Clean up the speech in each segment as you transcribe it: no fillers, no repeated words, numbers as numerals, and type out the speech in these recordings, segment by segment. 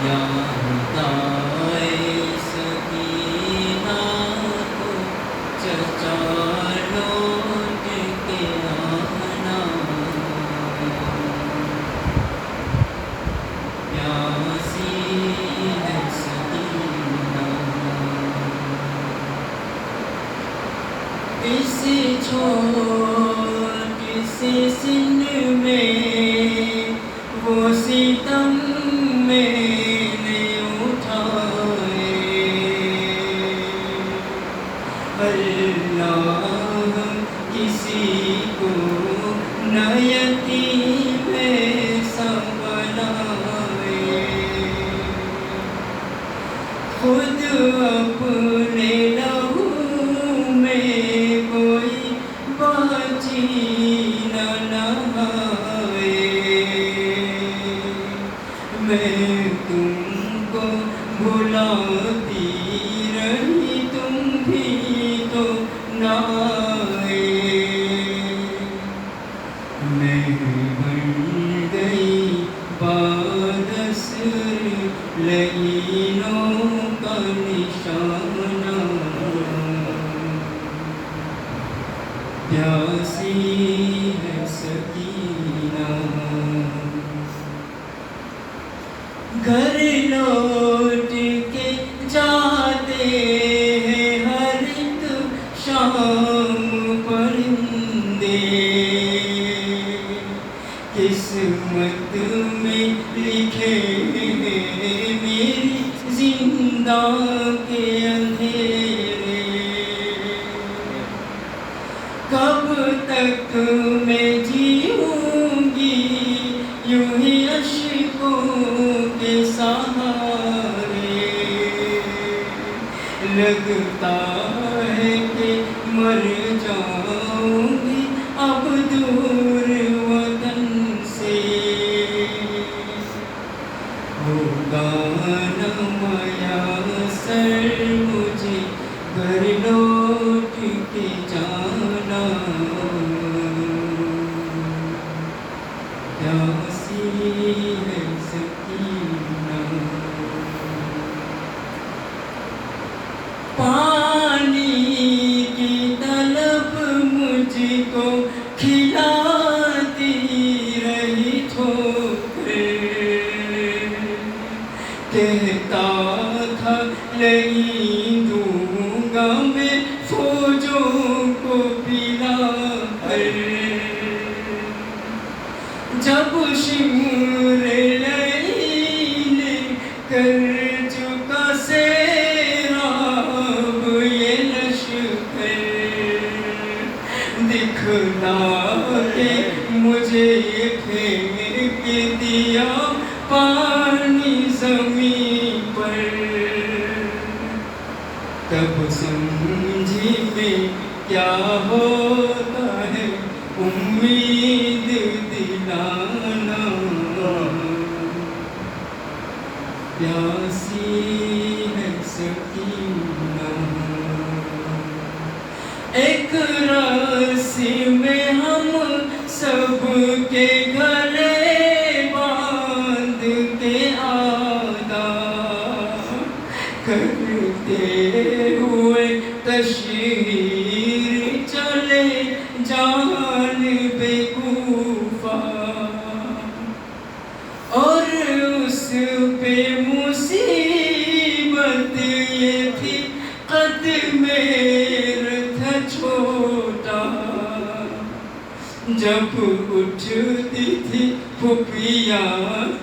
یا خدائے سکینہ کو چچا لوٹ کے آنا، پیاسی ہے سکینہ، اسی چھوٹی سی سن میں وہ ستم میں نے اٹھائے، اللہ کسی کو نہ یتیم ایسا بنائے، خود اپنے لہو میں کوئی باچی نہ نہائے، میں تم کو بلاتی رہی تم بھی تو نہ آئے، میں بن گئی بادسر لعینوں کا نشانہ، پیاسی ہے سکینہ، گھر لوٹ کے جاتے ہیں ہر ایک شام پرندے، قسمت میں لکھے ہیں میری زندہ کے اندھیرے، کب تک میں جیوں گی یوں ہی اشکوں کے سہارے، لگتا ہے کہ مر جاؤں گی اب دور وطن سے، ہوگا نہ میسر مجھے گھر لوٹ کے جانا، پیاسی ہے سکینہ، پانی کی طلب مجھ کو کھلاتی رہی ٹھوکر، کہتا تھا نہیں دوں گا میں فوجوں کو پلا کر، جب شمر لیل کر چکا سیراب یہ لشکر، دکھلا کے مجھے پھینک دیا پانی زمین پر، تب سمجھی میں کیا ہوتا ہے امید دلانا، پیاسی ہے سکینہ، ایک رسی میں ہم سب کے گلے باندھ کے آدھا کرتے ہوئے تشہیر چلے جانب کوفہ، اور اس پہ مصیبت یہ تھی قد میرا تھا چھوٹا، جب اٹھتی تھی پھپھیاں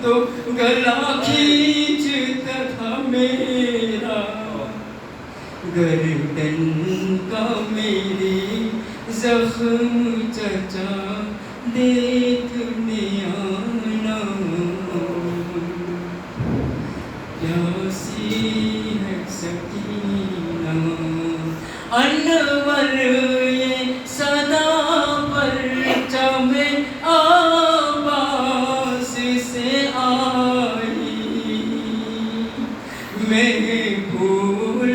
تو گلا کھینچتا تھا میرا، گردن کا میری زخم چچا دیکھنے آنا، پیاسی ہے سکینہ، انور یہ صدا پرچم عباس سے آئی، میں بھول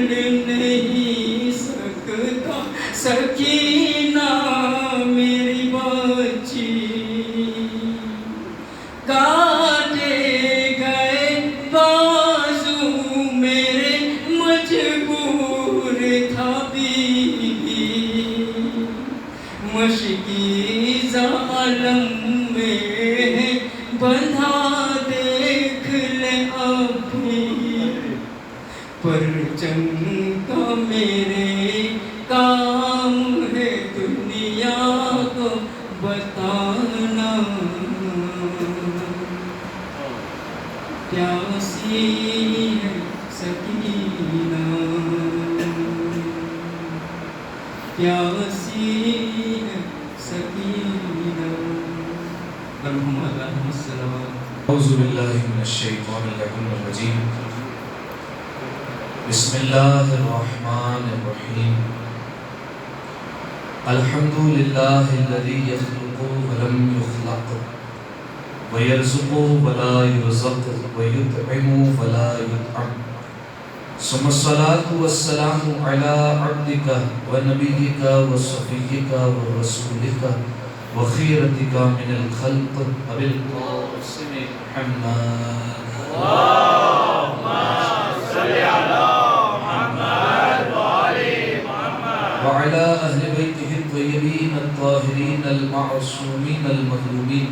نہیں سکتا سکینہ میری بچی، کاٹے گئے پرچم کا میرے کام ہے دنیا کو بتانا، پیاسی ہے سکینہ، پیاسی ہے سکینہ۔ اللہم صل علی اعوذ باللہ من الشیطان الرجیم، بسم اللہ الرحمن الرحیم، الحمد للہ الذی یخلق ولم یخلق ویرزق ولا یرزق ویطعم ولا یطعم، ثم الصلاة والسلام علی عبدک ونبیک وصفیک ورسولک وخیرتک من الخلق ابی القاسم محمد اللہم صل علی محمد وآل محمد وعلی اہل بیتہ الطیبین الطاہرین المعصومین المظلومین،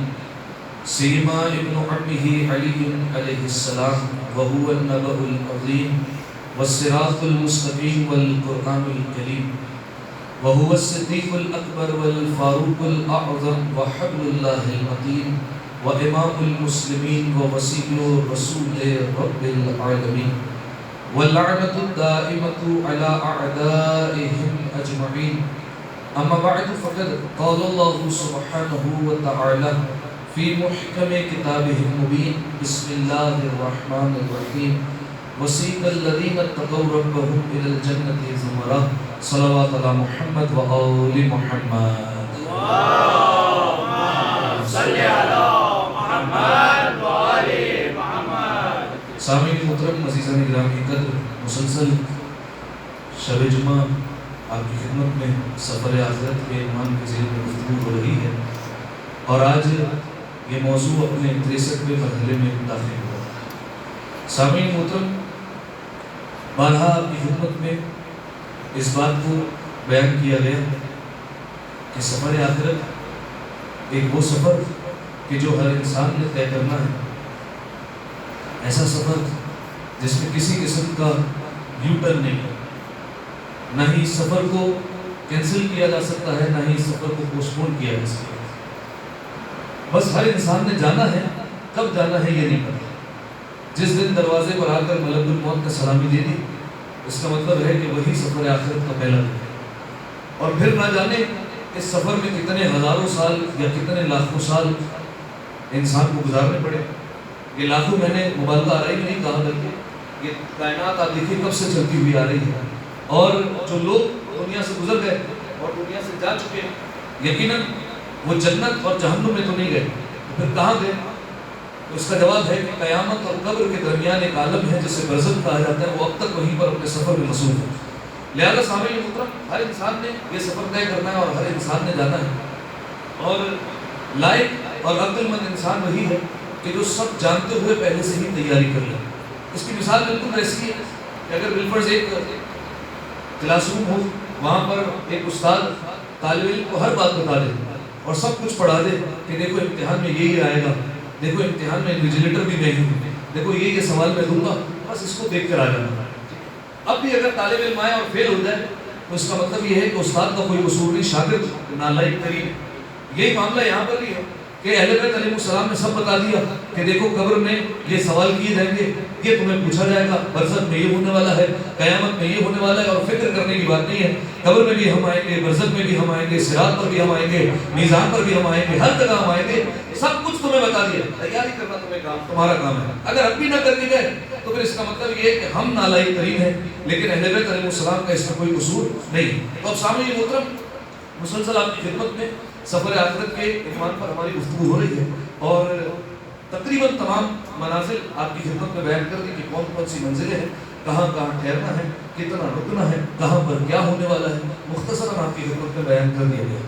سیما ابن عمہ علی علیہ السلام وهو النبأ العظیم والصراط المستقیم والقرآن الکریم، وهو الصدیق الاکبر والفاروق الاعظم وحبل اللہ المتین وامام المسلمین ووصی رسول رب العالمین، واللعنۃ الدائمۃ علی اعدائهم اجمعین، اما بعد فقد قال اللہ سبحانہ وتعالی فی محکم کتابہ المبین، بسم اللہ الرحمن الرحیم، وسیق الذین اتقوا ربهم الی الجنۃ زمرا، صلوات علی محمد و آل محمد اللہم صل علی محمد و آل محمد۔ سامعین محترم، عزیزان گرامی قدر، مسلسل شب جمعہ آپ کی خدمت میں سفر آخرت کے عنوان کے ذیل میں گفتگو ہو رہی ہے، اور آج یہ موضوع اپنے 63ویں مرحلے میں داخل ہوا۔ سامعین محترم، بارہا آپ کی خدمت میں اس بات کو بیان کیا گیا کہ سفر آخرت ایک وہ سفر کہ جو ہر انسان نے طے کرنا ہے، ایسا سفر جس میں کسی قسم کا یو ٹرن نہیں ہے، نہ ہی سفر کو کینسل کیا جا سکتا ہے، نہ ہی سفر کو پوسٹ پون کیا جا سکتا ہے۔ بس ہر انسان نے جانا ہے، کب جانا ہے یہ نہیں پتا۔ جس دن دروازے پر آ کر ملک الموت کا سلامی دے دی، اس کا مطلب ہے کہ وہی سفر آخرت کا پہلا دن ہے، اور پھر نہ جانے اس سفر میں کتنے ہزاروں سال یا کتنے لاکھوں سال انسان کو گزارنے پڑے۔ یہ لاکھوں میں نے مبالغہ آ رہی نہیں کہا، بلکہ یہ کائنات آپ دیکھیے کب سے چلتی ہوئی آ رہی ہے، اور جو لوگ دنیا سے گزر گئے اور دنیا سے جا چکے، یقیناً وہ جنت اور جہنم میں تو نہیں گئے، پھر کہاں گئے؟ اس کا جواب ہے کہ قیامت اور قبر کے درمیان ایک عالم ہے جسے برزخ کہا جاتا ہے، وہ اب تک وہیں پر اپنے سفر میں مصروف ہے۔ لہذا سامعین محترم، ہر انسان نے یہ سفر طے کرنا ہے اور ہر انسان نے جانا ہے، اور لائق اور عقل مند انسان وہی ہے کہ جو سب جانتے ہوئے پہلے سے ہی تیاری کر لے۔ اس کی مثال بالکل ایسی ہے کہ اگر بالفرض ایک کلاس روم ہو، وہاں پر ایک استاد طالب علم کو ہر بات بتا دے اور سب کچھ پڑھا دے کہ دیکھو امتحان میں یہی آئے گا، دیکھو امتحان میں انویجیلیٹر بھی میں ہوں، دیکھو یہ سوال میں دوں گا، بس اس کو دیکھ کر آ جانا۔ اب بھی اگر طالب علم آئے اور فیل ہو جائے تو اس کا مطلب یہ ہے کہ استاد کا کوئی قصور نہیں، شاگرد نالائق ترین۔ یہی معاملہ یہاں پر بھی ہے کہ اہل بیت علیہ السلام نے سب بتا دیا کہ دیکھو قبر میں یہ سوال کیے جائیں گے، یہ تمہیں پوچھا جائے گا، برزخ میں یہ ہونے والا ہے، قیامت میں یہ ہونے والا ہے، اور فکر کرنے کی بات نہیں ہے۔ قبر میں بھی ہم آئیں گے، برزخ میں بھی ہم آئیں گے، صراط پر بھی ہم آئیں گے، میزان پر بھی ہم آئیں گے، ہر جگہ ہم آئیں گے، سب کچھ تمہیں بتا دیا۔ تیاری کرنا تمہارا کام ہے۔ اگر اب بھی نہ کر کے گئے تو پھر اس کا مطلب یہ ہے کہ ہم نالائق ترین ہیں، لیکن اہل بیت علیہ السلام کا اس میں کوئی قصور نہیں۔ تو اب سامعین محترم، مسلسل آپ کی خدمت میں سفر آخرت کے عنوان پر ہماری گفتگو ہو رہی ہے، اور تقریباً تمام منازل آپ کی خدمت میں بیان کر دی کہ کون کون سی منزلیں ہیں، کہاں کہاں ٹھہرنا ہے، کتنا رکنا ہے، کہاں پر کیا ہونے والا ہے، مختصراً آپ کی خدمت میں بیان کر دیا گیا۔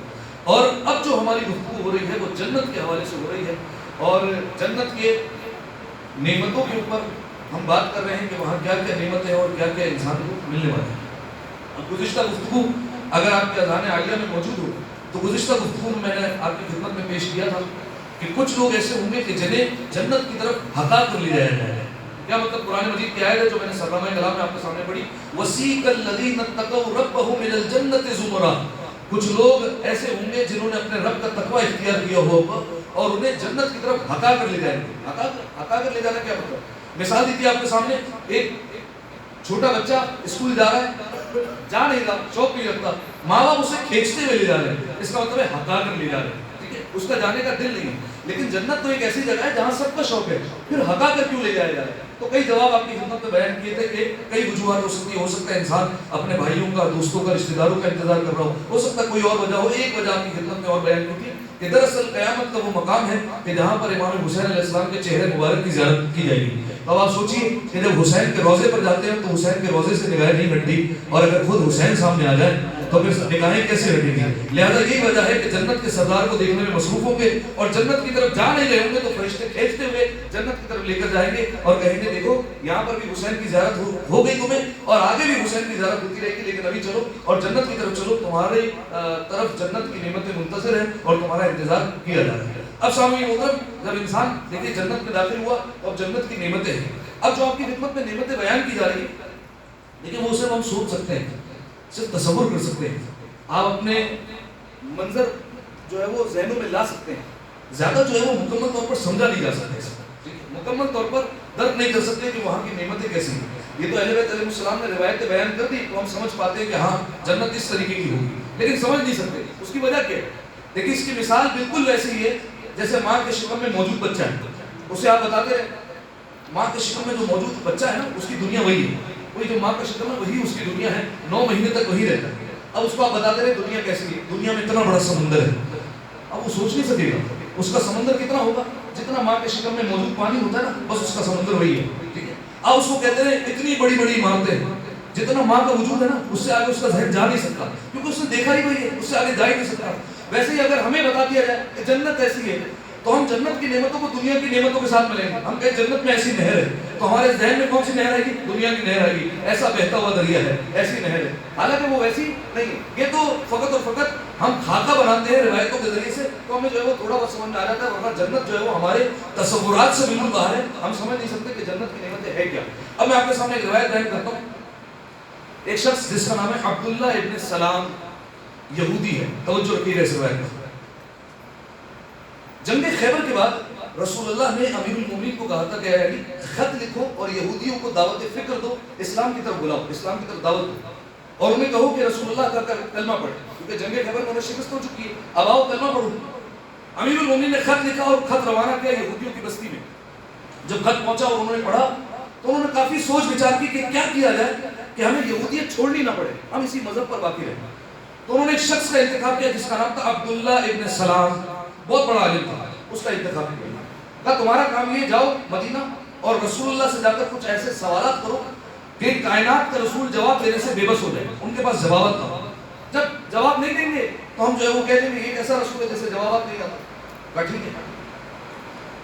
اور اب جو ہماری گفتگو ہو رہی ہے وہ جنت کے حوالے سے ہو رہی ہے، اور جنت کے نعمتوں کے اوپر ہم بات کر رہے ہیں کہ وہاں کیا کیا نعمتیں ہیں اور کیا کیا انسان کو ملنے والا ہے۔ اب گزشتہ گفتگو اگر آپ کے اذان عالیہ میں موجود ہو تو گزشتہ گفتگو میں نے آپ کی خدمت میں پیش کیا تھا کہ کچھ لوگ ایسے ہوں گے کہ جنہیں جنت کی طرف ہکا کر لے جایا جائے گا، کیا مطلب؟ قرآن مجید کی آیت ہے جو میں نے سرنامہ کلام میں آپ کے سامنے پڑھی، وَسِيقَ الَّذِينَ اتَّقَوْا رَبَّهُمْ إِلَى الْجَنَّةِ زُمَرًا، کچھ لوگ ایسے ہوں گے جنہوں نے اپنے رب کا تقوی اختیار کیا ہوگا اور انہیں جنت کی طرف ہکا کر لے جائیں گے۔ ہکا کر لے جانا کیا مطلب؟ مثال دی تھی آپ کے سامنے، ایک چھوٹا بچہ اسکول جا رہا ہے، جا نہیں رہا، شوق نہیں رکھتا، ماں باپ اسے کھینچتے ہوئے لے جا رہے ہیں، اس کا مطلب ہے ہکا کر لے جا رہے ہیں، ٹھیک ہے، اس کا جانے کا دل نہیں ہے۔ لیکن جنت تو ایک ایسی جگہ ہے جہاں سب کا شوق ہے، پھر ہکا کر کیوں لے جایا جا رہا ہے؟ تو کئی جواب آپ کی خدمت میں بیان کیے تھے کہ کئی وجوہات ہو سکتا ہے انسان اپنے بھائیوں کا، دوستوں کا، رشتہ داروں کا انتظار کر رہا ہو سکتا ہے کوئی اور وجہ ہو۔ ایک وجہ آپ کی خدمت میں اور بیان کی تھی کہ دراصل قیامت کا وہ مقام ہے کہ جہاں پر امام حسین علیہ السلام کے چہرے مبارک کی زیارت کی جائے گی۔ تو آپ سوچئے کہ جب حسین کے روضے پر جاتے ہیں تو حسین کے روضے سے نگاہیں نہیں ہٹتی، اور اگر خود حسین سامنے آ جائے تو پھر نگاہیں کیسے ہٹیں گی؟ لہذا یہی وجہ ہے کہ جنت کے سردار کو دیکھنے میں مصروف ہوں گے، اور جنت کی طرف جا نہیں رہے ہوں گے تو فرشتے کھینچتے ہوئے جنت کی طرف لے کر جائیں گے اور کہیں گے دیکھو یہاں پر بھی حسین کی زیارت ہو گئی تمہیں، اور آگے بھی حسین کی زیارت ہوتی رہے گی، لیکن ابھی چلو اور جنت کی طرف چلو، تمہارے طرف جنت کی نعمتیں منتظر ہیں اور تمہارا انتظار کیا جا رہا ہے۔ اب سامعین محترم، جب انسان دیکھیے جنت میں داخل ہوا تو اب جنت کی نعمتیں ہیں، اب جو آپ کی خدمت میں نعمتیں بیان کی جا رہی ہیں، لیکن وہ صرف ہم سوچ سکتے ہیں، صرف تصور کر سکتے ہیں، آپ اپنے منظر جو ہے وہ ذہنوں میں لا سکتے ہیں، زیادہ جو ہے وہ مکمل طور پر سمجھا نہیں جا سکتے، مکمل طور پر درک نہیں کر سکتے کہ وہاں کی نعمتیں کیسی ہیں۔ یہ تو اہل بیت علیہ السلام نے روایتیں بیان کر دی تو ہم سمجھ پاتے ہیں کہ ہاں جنت اس طریقے کی ہوگی، لیکن سمجھ نہیں سکتے اس کی وجہ کیا ہے۔ لیکن اس کی مثال بالکل ویسی ہی ہے جیسے ماں کے شکم میں موجود بچہ ہے، اسے آپ بتاتے رہے ماں کے شکم میں جو موجود بچہ ہے نا اس کی دنیا وہی ہے، وہی جو ماں کا شکم ہے وہی اس کی دنیا ہے، 9 مہینے تک وہی رہتا ہے۔ اب اس کو آپ بتاتے رہے دنیا کیسی ہے، دنیا میں اتنا بڑا سمندر ہے، اب وہ سوچ نہیں سکے گا اس کا سمندر کتنا ہوگا، جتنا ماں کے شکم میں موجود پانی ہوتا ہے نا بس اس کا سمندر وہی ہے، ٹھیک ہے۔ اب اس کو کہتے ہیں اتنی بڑی بڑی عمارتیں، جتنا ماں کا وجود ہے نا اس سے آگے اس کا ذہن جا نہیں سکتا، کیونکہ اس نے دیکھا ہی وہی ہے، اس سے آگے جا ہی نہیں سکتا۔ ویسے ہی اگر ہمیں بتا دیا جائے کہ جنت ایسی ہے تو ہم جنت کی نعمتوں کو دنیا کی نعمتوں کے ساتھ ملیں گے۔ ہم کہیں جنت میں ایسی نہر ہے تو ہمارے ذہن میں کون سی نہر آئے گی؟ دنیا کی نہر آئے گی، ایسا بہتا ہوا دریا ہے، ایسی نہر ہے، حالانکہ وہ ویسی نہیں ہے۔ یہ تو فقط اور فقط ہم خاکہ بناتے ہیں روایتوں کے ذریعے سے، تو ہمیں جو ہے وہ تھوڑا بہت سمجھ میں آ جاتا ہے، ورنہ جنت جو ہے وہ ہمارے تصورات سے بالکل باہر ہے، ہم سمجھ نہیں سکتے کہ جنت کی نعمتیں ہے کیا۔ اب میں آپ کے سامنے ایک روایت بیان کرتا ہوں۔ ایک شخص جس کا نام ہے عبداللہ ابن سلام، یہودی ہے، توجہ رکھیے اس روایت میں۔ جنگ خیبر کے بعد رسول اللہ نے امیر المومنین کو کہا تھا کہ اے علی خط لکھو اور یہودیوں کو دعوت فکر دو، اسلام کی طرف بلاؤ، اسلام کی طرف دعوت دو، اور انہیں کہو کہ رسول اللہ کا کلمہ پڑھے، کیونکہ جنگ خیبر میں انہیں شکست ہو چکی ہے، اب آؤ کلمہ پڑھو۔ امیر المومنین نے خط لکھا اور خط روانہ کیا یہودیوں کی بستی میں۔ جب خط پہنچا اور انہوں نے پڑھا تو انہوں نے کافی سوچ بچار کی کہ کیا کیا جائے کہ ہمیں یہودیت چھوڑنی نہ پڑے، ہم اسی مذہب پر باقی رہیں۔ تو انہوں نے ایک شخص کا انتخاب کیا جس کا نام تھا عبداللہ ابن سلام، بہت بڑا عالم تھا، اس کا انتخاب کیا۔ کہا تمہارا کام یہ، جاؤ مدینہ اور رسول اللہ سے جا کر کچھ ایسے سوالات کرو کہ کائنات کا رسول جواب دینے سے بے بس ہو جائے، ان کے پاس جوابات تھا، جب جواب نہیں دیں گے تو ہم جو ہے وہ کہہ دیں گے یہ کیسا رسول ہے جیسے جوابات نہیں آتا۔ کہا ٹھیک ہے۔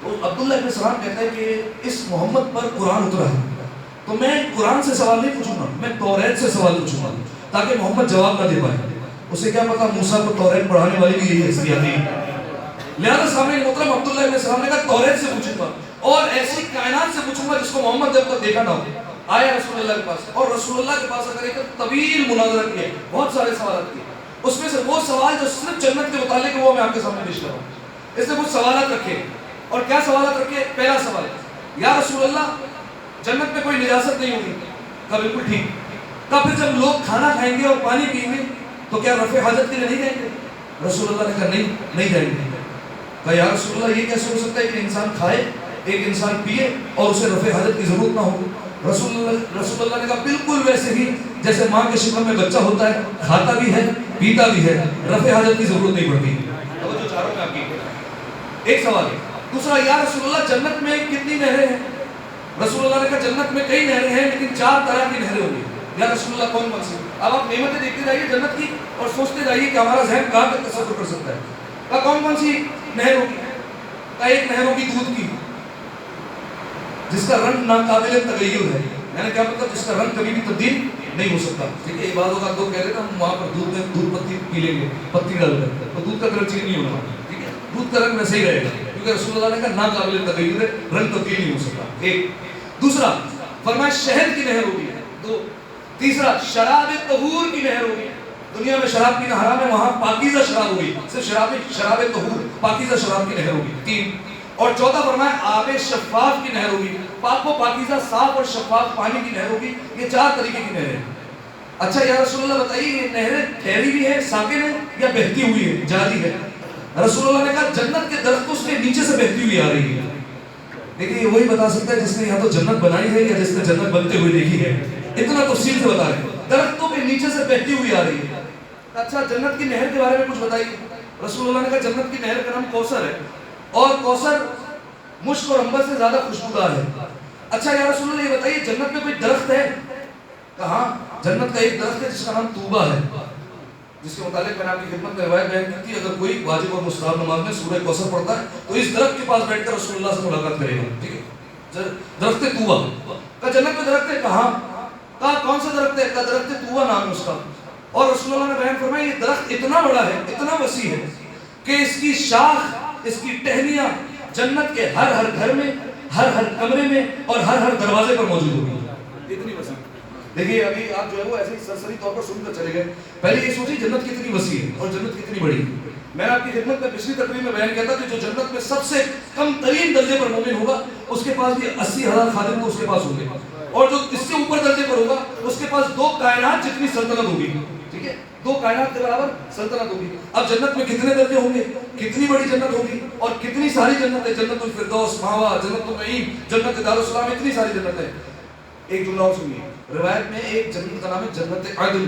تو عبداللہ ابن سلام کہتا ہے کہ اس محمد پر قرآن اترا ہے تو میں قرآن سے سوال نہیں پوچھوں گا، میں توریت سے سوال پوچھوں گا تاکہ محمد جواب نہ دے پائے۔ اسے کیا پتا موسیٰ کو توریت پڑھانے والی بھی یہی حیثیت نہیں، لہذا سامنے محترم عبداللہ ابن سلام نے کہا توریت سے پوچھوں گا اور ایسی کائنات سے پوچھوں گا جس کو محمد جب تک دیکھا نہ ہو۔ آیا رسول اللہ کے پاس اور رسول اللہ کے پاس اگر ایک طویل مناظرہ کیا، بہت سارے سوالات کیے، اس میں سے وہ سوال جو صرف جنت کے متعلق وہ میں آپ کے سامنے پیش کر رہا ہوں۔ اس نے کچھ سوالات رکھے، اور کیا سوالات رکھے؟ پہلا سوال، یا رسول اللہ جنت میں کوئی نجاست نہیں ہوگی؟ کہا بالکل ٹھیک۔ کہا پھر جب لوگ کھانا کھائیں گے اور پانی پئیں گے تو کیا رفع حاجت کے لیے نہیں جائیں گے؟ رسول اللہ نے کہا نہیں جائیں گے۔ کہا یا رسول اللہ یہ کیسے ہو سکتا ہے کہ انسان کھائے، ایک انسان پیے اور اسے رفع حاجت کی ضرورت نہ ہو؟ رسول اللہ نے کہا بالکل ویسے ہی جیسے ماں کے شکم میں بچہ ہوتا ہے، کھاتا بھی ہے پیتا بھی ہے، رفع حاجت کی ضرورت نہیں پڑتی۔ توجہ چاروں میں آپ کی ایک سوال ہے۔ دوسرا، یا رسول اللہ جنت میں کتنی نہریں ہیں؟ رسول اللہ نے کہا جنت میں کئی نہریں ہیں لیکن 4 طرح کی نہریں ہوں گی۔ یا رسول اللہ کون سی؟ اب آپ نعمتیں دیکھتے جائیے جنت کی اور سوچتے جائیے کہ ہمارا ذہن کہاں تک تصور کر سکتا ہے۔ کہا کون سی نہر ہوگی؟ کہا ایک نہر ہوگی دودھ کی جس کا رنگ ناقابل تغیر ہے، یعنی کیا مطلب جس کا رنگ کبھی بھی تبدیل نہیں ہو سکتا۔ ٹھیک ہے، بعض اوقات لوگ کہہ رہے ہیں ہم وہاں پر دودھ پتی پی لیں گے، پتی ڈال کر، تو دودھ کا کلر چینج نہیں ہونا، ٹھیک ہے، دودھ کا رنگ ویسے ہی رہے گا کیونکہ رسول اللہ نے کہا ناقابل تغیر ہے، رنگ تبدیل نہیں ہو سکتا۔ ایک دوسرا فرمایا شہد کی نہر ہوگی. دو. تیسرا شراب طہور کی نہر ہوگی. دنیا میں شراب پینا حرام ہے, وہاں پاکیزہ شراب ہوگی, صرف شراب طہور پاکیزہ شراب کی نہر ہوگی. 3. اور چوتھا فرمایا آب شفاف کی نہر ہوگی, پاک و پاکیزہ صاف اور شفاف پانی کی نہر ہوگی. یہ 4 طریقے کی نہریں. اچھا یا رسول اللہ بتائیے یہ نہریں ٹھہری بھی ہے, ساکن ہے, یا بہتی ہوئی ہے, جاری ہے؟ رسول اللہ نے کہا جنت کے درخت اس کے نیچے سے بہتی ہوئی آ رہی ہے. لیکن یہ وہی بتا سکتا ہے جس نے یا تو جنت بنائی ہے یا جس نے جنت بنتے ہوئے دیکھی ہے. اتنا تفصیل سے بتا رہے ہیں, درختوں کے نیچے سے بہتی ہوئی آ رہی ہے. اچھا جنت کی نہر کے بارے میں کچھ بتائیے. رسول اللہ نے کہا جنت کی نہر کا نام کوثر ہے, اور کوثر مشک اور عنبر سے زیادہ خوشبودار ہے. اچھا یا رسول اللہ یہ بتائیے جنت میں کوئی درخت ہے؟ کہاں جنت کا ایک درخت ہے جس کا نام طوبہ ہے, جس کے متعلق میں نے آپ کی خدمت میں روایت بیان کی تھی, اگر کوئی واجب اور مستحب نماز میں سورہ کوثر پڑھتا ہے تو اس درخت کے پاس بیٹھ کر رسول اللہ سے ملاقات کرے گا. ٹھیک ہے, درخت طوبہ کا جنت میں درخت ہے. کہاں؟ کہا کون سا درخت ہے؟ کا درخت طوبہ نام ہے اس کا. اور رسول اللہ نے بیان فرمایا یہ درخت اتنا بڑا ہے, اتنا وسیع ہے کہ اس کی شاخ, اس کی ٹہنیاں جنت کے ہر ہر گھر میں, ہر ہر کمرے میں اور ہر ہر دروازے پر موجود ہوگی. اتنی وسیع. دیکھیے ابھی آپ جو ہے وہ ایسے ہی سرسری طور پر سن کر چلے گئے, پہلے یہ سوچیے جنت کتنی وسیع ہے اور جنت کتنی بڑی ہے. میں نے آپ کی خدمت میں پچھلی تقریب میں بیان کیا تھا کہ جو جنت میں سب سے کم ترین درجے پر مومن ہوگا اس کے پاس بھی 80,000 خادم تو اس کے پاس ہوں گے, اور جو اس سے اوپر درجے پر ہوگا اس کے پاس 2 کائنات جتنی سلطنت ہوگی. ٹھیک ہے, 2 کائنات کے برابر سلطنت ہوگی. اب جنت میں کتنے درجے ہوں گے, کتنی بڑی جنت ہوگی, اور کتنی ساری جنت ہے, جنت الفردوس, ماوا, جنت النعیم, جنت دارالسلام, اتنی ساری جنت ہے. ایک جملہ اور سنیے, روایت میں ایک جنت کا نام ہے جنت عدن.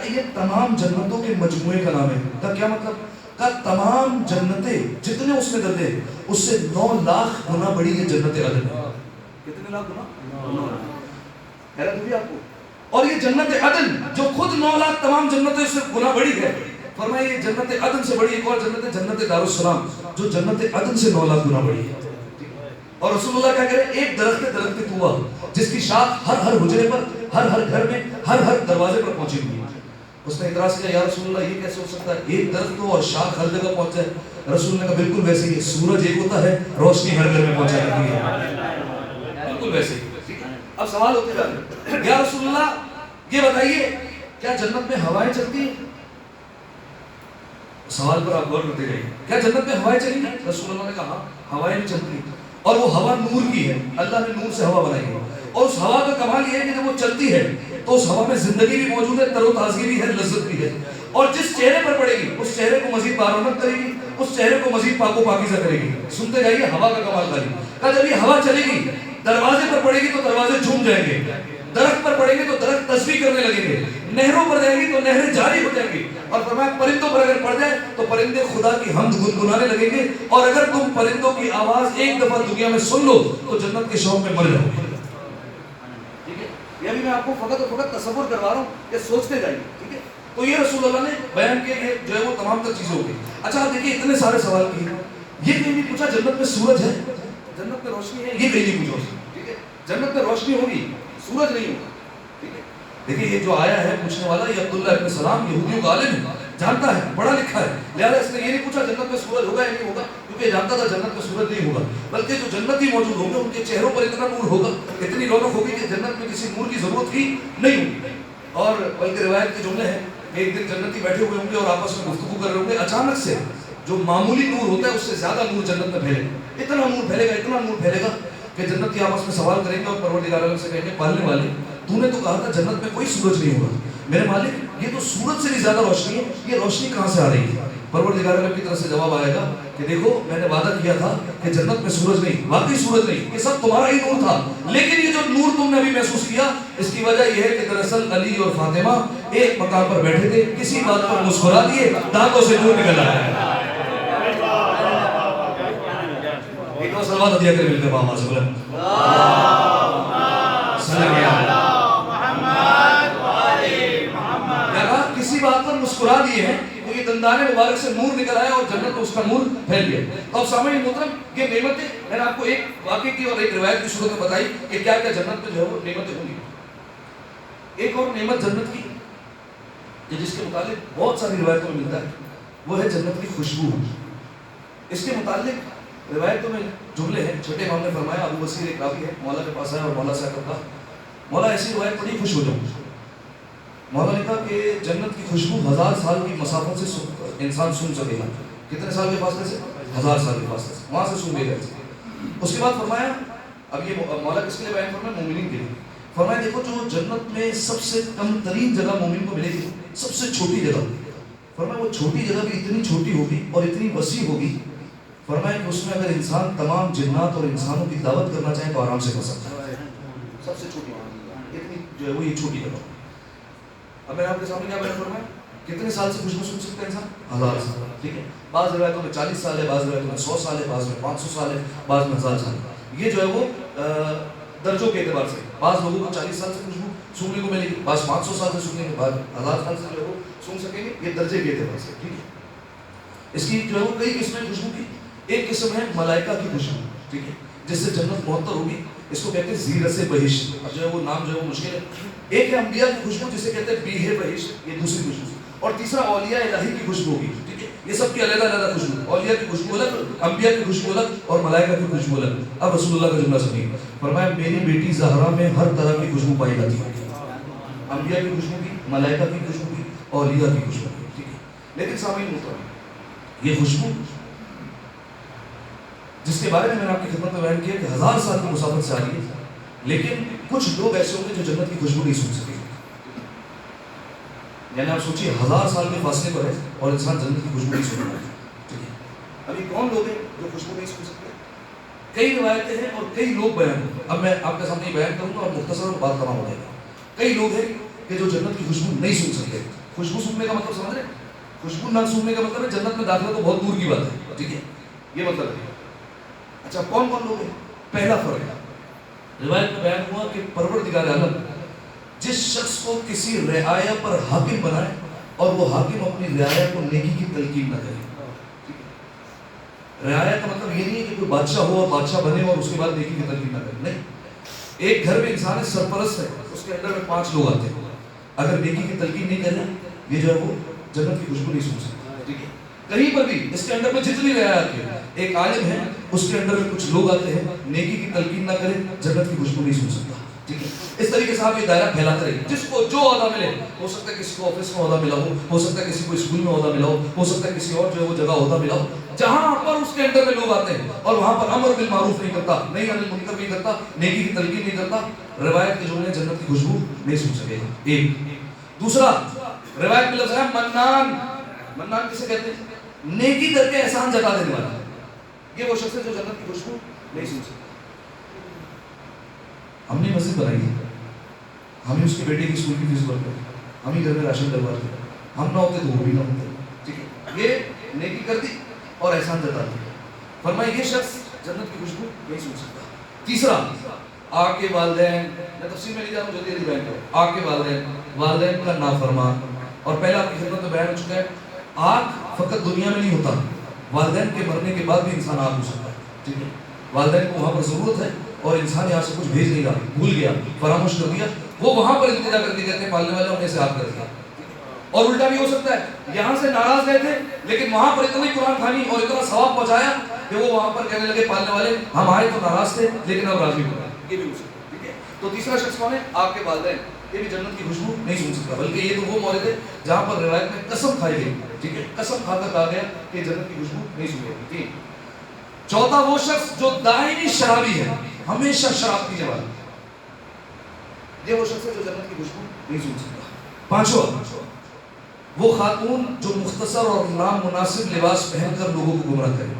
یہ تمام جنتوں کے مجموعے کا نام ہے. کا کیا مطلب؟ کا تمام جنتیں جتنے اس میں درجے اس سے 9 لاکھ گنا بڑی یہ جنت عدن. کتنے لاکھ گنا؟ حیرت ہوئی آپ کو؟ اور یہ جنت عدن جو خود 9 لاکھ تمام جنتیں سے گنا بڑی ہے, فرمایا یہ جنت عدن سے بڑی ایک اور جنت ہے جنت دارالسلام, جو جنت عدن سے 9 لاکھ گنا بڑی ہے. اور رسول اللہ کیا کرے, ایک درخت طوبہ جس کی شاخ ہر ہر حجرے پر, ہر ہر گھر میں, ہر ہر دروازے پر پہنچی ہوئی ہے. اس نے اعتراض کیا, یا رسول اللہ یہ کیسے ہو سکتا ہے, ایک درخت ہو اور شاخ ہر جگہ پہنچ جائے؟ رسول نے کہا بالکل ویسے ہی, سورج ایک ہوتا ہے, روشنی ہر گھر میں پہنچا کرتی ہے, بالکل ویسے ہی. اب سوال ہوتے جاتے, یا رسول اللہ یہ بتائیے کیا جنت میں ہوائیں چلتی ہیں؟ سوال پر آپ غور کرتے رہیے, کیا جنت میں ہوائیں چلیں گی؟ رسول اللہ نے کہا ہوائیں نہیں چلتی, اور وہ ہوا نور کی ہے, اللہ نے نور سے ہوا بنائی ہے. اور اس ہوا کا کمال یہ ہے کہ جب وہ چلتی ہے تو اس ہوا میں زندگی بھی موجود ہے, تر و تازگی بھی ہے, لذت بھی ہے. اور جس چہرے پر پڑے گی اس چہرے کو مزید بارونق کرے گی, اس چہرے کو مزید پاک و پاکیزہ کرے گی. سنتے جائیے ہوا کا کمال کاری. کہ جب یہ ہوا چلے گی دروازے پر پڑے گی تو دروازے جھوم جائیں گے, درخت پر پڑیں گے تو درخت تسبیح کرنے لگیں گے, نہروں پر جائیں گی تو نہریں جاری ہو جائیں گی, اور فرمایا پرندوں پر اگر پڑ جائے تو پرندے خدا کی حمد گنگنانے لگیں گے. اور اگر تم پرندوں کی آواز ایک دفعہ دنیا میں سن لو تو جنت کے شوق میں مر جاؤ گے. ٹھیک ہے, یہ بھی میں آپ کو فقط اور فقط تصور کروا رہا ہوں کہ سوچتے جائیے. ٹھیک ہے, تو یہ رسول اللہ نے بیان کیا, یہ جو ہے وہ تمام تر چیزیں ہوگی. اچھا آپ دیکھیے اتنے سارے سوال کیے, یہ کہیں نہیں پوچھا جنت میں سورج ہے, جنت میں روشنی ہے, یہ کہیں نہیں پوچھا. ٹھیک ہے, جنت میں روشنی ہوگی, سورج نہیں ہوگا. ٹھیک ہے, دیکھیے یہ جو آیا ہے پوچھنے والا, یہ عبداللہ ابن سلام یہودیوں کا عالم ہے, جانتا ہے, پڑھا لکھا ہے, لہذا اس نے یہ نہیں پوچھا جنت میں سورج ہوگا یا نہیں ہوگا, کیونکہ جانتا تھا جنت میں سورج نہیں ہوگا, بلکہ جو جنتی موجود ہوں گے ان کے چہروں پر اتنا نور ہوگا, اتنی رونق ہوگی کہ جنت میں کسی نور کی ضرورت ہی نہیں ہوگی. اور بلکہ روایت کے جملے ہیں, ایک دن جنتی بیٹھے ہوئے ہوں گے اور آپس میں گفتگو کر رہے ہوں گے, اچانک سے جو معمولی نور ہوتا ہے اس سے زیادہ نور جنت میں پھیلے گا, اتنا نور پھیلے گا, اتنا نور پھیلے گا کہ جنتی آپس میں سوال کریں گے اور پروردگار عالم سے کہیں گے, پالنے والے تو نے تو کہا تھا جنت میں کوئی سورج نہیں ہوگا, میرے مالک یہ تو سورج سے بھی زیادہ روشنی ہے, یہ روشنی کہاں سے آ رہی ہے؟ پروردگار عالم کی طرف سے جواب آئے گا کہ دیکھو میں نے وعدہ کیا تھا کہ جنت میں سورج نہیں, واقعی سورج نہیں, یہ سب تمہارا ہی نور تھا, لیکن یہ جو نور تم نے ابھی محسوس کیا اس کی وجہ یہ ہے کہ دراصل علی اور فاطمہ ایک مقام پر بیٹھے تھے, کسی بات پر مسکرا دیے, دانتوں سے نور نکل آیا. ایک اور سلوات دیا کرے ملتے بابا سے بولے کسی بات پر مسکرا دیے ہیں تو یہ دندان مبارک سے نور نکل آیا اور جنت کو اس کا نور پھیل گیا. تو اب سامعین محترم, یہ نعمتیں میں نے آپ کو ایک واقعے کی اور ایک روایت کی صورت میں بتائی کہ کیا کیا جنت میں جو ہے وہ نعمتیں ہوں گی. ایک اور نعمت جنت کی جس کے متعلق بہت ساری روایتوں میں ملتا ہے وہ ہے جنت کی خوشبو. اس کے متعلق روایتوں میں جملے ہیں. چھٹے امام نے فرمایا, ابو بصیر ایک راوی ہے, مولا کے پاس آیا اور مولا سے کہا, مولا ایسی روایت پڑھی خوش ہو جاؤں. مولا نے کہا کہ جنت کی خوشبو 1000 سال کی مسافت سے انسان سن سکے گا. کتنے سال کے فاصلے سے؟ 1000 سال کے فاصلے سے وہاں سے سن لے گا. اس کے بعد فرمایا, اب یہ مولا کس کے لیے بیان فرمایا؟ مومنین کے لیے. فرمایا دیکھو جو جنت میں سب سے کم ترین جگہ مومن کو ملے گی, سب سے چھوٹی جگہ, فرمایا وہ چھوٹی جگہ بھی اتنی چھوٹی ہوگی اور اتنی وسیع ہوگی, فرمایا کہ اس میں اگر انسان تمام جنات اور انسانوں کی دعوت کرنا چاہے تو آرام سے کر سکتا ہے. سب سے چھوٹی اتنی جو ہے وہ یہ چھوٹی جگہ. اب میں آپ کے سامنے کیا بیان فرمایا, کتنے سال سے خوشبو سن سکتا ہے انسان؟ 1000 سال. ٹھیک ہے, بعض روایتوں میں 40 سال ہے, بعض روایتوں میں 100 سال ہے, بعض میں 500 سال ہے, بعض میں 1000 سال. یہ جو ہے وہ درجوں کے اعتبار سے, بعض لوگوں کو 40 سال سے خوشبو سونگنے کو ملے گی, بعض 500 سال سے سونگنے کے بعد 1000 سال سے جو ہے وہ سونگ سکیں گے. یہ درجے کے اعتبار سے. ٹھیک ہے, اس کی جو ہے وہ کئی قسمیں خوشبو کی. ایک قسم ہے ملائکہ کی خوشبو, ٹھیک ہے, جس سے جنت معطر ہوگی. اس کو کہتے ہیں زیرس بہشت, اور جو ہے وہ نام جو ہے وہ مشکل ہے. ایک ہے انبیاء کی خوشبو جسے کہتے ہیں بیہ بہشت, یہ دوسری خوشبو. اور تیسرا اولیاء الہی کی خوشبو ہوگی. ٹھیک ہے, یہ سب کی علیحدہ علیحدہ خوشبو, اولیاء کی خوشبو الگ, انبیاء کی خوشبو الگ, اور ملائکہ کی خوشبو الگ. اب رسول اللہ کا جملہ سنیے, فرمایا میری بیٹی زہرا میں ہر طرح کی خوشبو پائی جاتی ہے. انبیاء کی خوشبو کی, ملائکہ کی خوشبو کی, اولیاء کی خوشبو کی. ٹھیک ہے, لیکن سامعین محترم, یہ خوشبو جس کے بارے میں نے آپ کی خدمت میں بیان کیا کہ 1000 سال کی مسافت سے آ رہی ہے, لیکن کچھ لوگ ایسے ہوں گے جو جنت کی خوشبو نہیں سن سکے. یعنی آپ سوچیے 1000 سال کے فاصلے پر ہے اور انسان جنت کی خوشبو نہیں سن رہا ہے. ٹھیک ہے, ابھی کون لوگ ہیں جو خوشبو نہیں سن سکتے؟ کئی روایتیں ہیں اور کئی لوگ بیان ہیں. اب میں آپ کے سامنے بیان کروں گا اور مختصر بات تمام ہو جائے گا. کئی لوگ ہیں کہ جو جنت کی خوشبو نہیں سن سکتے. خوشبو سننے کا مطلب سمجھ رہے ہیں؟ خوشبو نہ سننے کا مطلب ہے جنت میں داخلہ تو بہت دور کی بات ہے. ٹھیک ہے, یہ مطلب ہے. اچھا, کون کون لوگ ہیں؟ پہلا فرق روایت میں بیان ہوا کہ پروردگار عالم جس شخص کو کسی رعایا پر حاکم بنائے اور وہ حاکم اپنی رعایا کو نیکی کی تلقین نہ کرے. رعایا کا مطلب یہ نہیں ہے کہ کوئی بادشاہ ہو اور بادشاہ بنے اور اس کے بعد نیکی کی تلقین نہ کرے. نہیں, ایک گھر میں انسان ہے, سرپرست ہے, اس کے اندر میں 5 لوگ آتے ہیں, اگر نیکی کی تلقین نہیں کرے یہ جو ہے وہ جنت کی خوشبو نہیں سن سکتا. ٹھیک ہے, کہیں پر بھی اس کے اندر میں جتنی رعایت ہے, ایک عالم ہے, اس کے اندر میں کچھ لوگ آتے ہیں, نیکی کی تلقین نہ کرے, جنت کی خوشبو نہیں سن سکتا. ٹھیک ہے, اس طریقے سے آپ یہ دائرہ پھیلاتے رہیے. جس کو جو عہدہ ملے, ہو سکتا ہے کسی کو آفس میں عہدہ ملا ہو سکتا ہے کسی کو اسکول میں عہدہ ملا ہو سکتا ہے کسی اور جو ہے وہ جگہ عہدہ ملا ہو, جہاں پر اس کے اندر میں لوگ آتے ہیں اور وہاں پر امر بالمعروف نہیں کرتا, نہیں انل منکر نہیں کرتا, نیکی کی تلقین نہیں کرتا, روایت کے جملے جنت کی خوشبو نہیں سن سکے گا. ایک. دوسرا, روایت میں لفظ ہے منان. منان کسے کہتے ہیں؟ نیکی کر کے احسان جتا دینے والا. یہ وہ شخص ہے جو جنت کی خوشبو نہیں سن سکتا. ہم نے مسجد بنائی ہے, ہم ہی اس کے بیٹے کی اسکول کی فیس بھرتے ہیں, ہم ہی گھر میں راشن ڈلواتے ہیں, ہم نہ ہوتے تو وہ بھی نہ ہوتے. ٹھیک ہے, یہ نیکی کر دی اور احسان جتا دی. فرمایا یہ شخص جنت کی خوشبو نہیں سن سکتا. تیسرا, آگ کے والدین, میں تفصیل میں نہیں جاتا ہوں, جلدی جلدی بیان کروں. آگ کے والدین, والدین کا نافرمان. اور پہلا آپ کی خدمت میں بیان ہو چکا ہے, آگ فقط دنیا میں نہیں ہوتا, والدین کے مرنے کے بعد بھی انسان آگ ہو سکتا ہے. ٹھیک ہے, والدین کو وہاں پر ضرورت ہے اور انسان یہاں سے کچھ بھیج نہیں رہا, بھول گیا, فراموش کر دیا, وہ وہاں پر التجا کر کے کہتے ہیں پالنے والے انہیں سے آگ کر دیا. اور الٹا بھی ہو سکتا ہے, یہاں سے ناراض گئے تھے لیکن وہاں پر اتنی قرآن خوانی اور اتنا ثواب پہنچایا کہ وہ وہاں پر کہنے لگے پالنے والے ہم آئے تو ناراض تھے لیکن اب راضی ہو گئے. یہ بھی ہو سکتا ہے. ٹھیک ہے, تو تیسرا شخص کون ہے؟ آپ کے والدین. یہ بھی جنت کی خوشبو نہیں سن سکتا, بلکہ یہ تو وہ مورد ہے جہاں پر روایت میں قسم کھائی گئی. ٹھیک ہے, قسم کھا کر کہا گیا کہ جنت کی خوشبو نہیں سنے گی. ٹھیک. چوتھا, وہ شخص جو دائمی شرابی ہے, ہمیشہ شراب پینے والا, یہ وہ شخص ہے جو جنت کی خوشبو نہیں سن سکتا. پانچواں, وہ خاتون جو مختصر اور نامناسب لباس پہن کر لوگوں کو گمراہ کرے,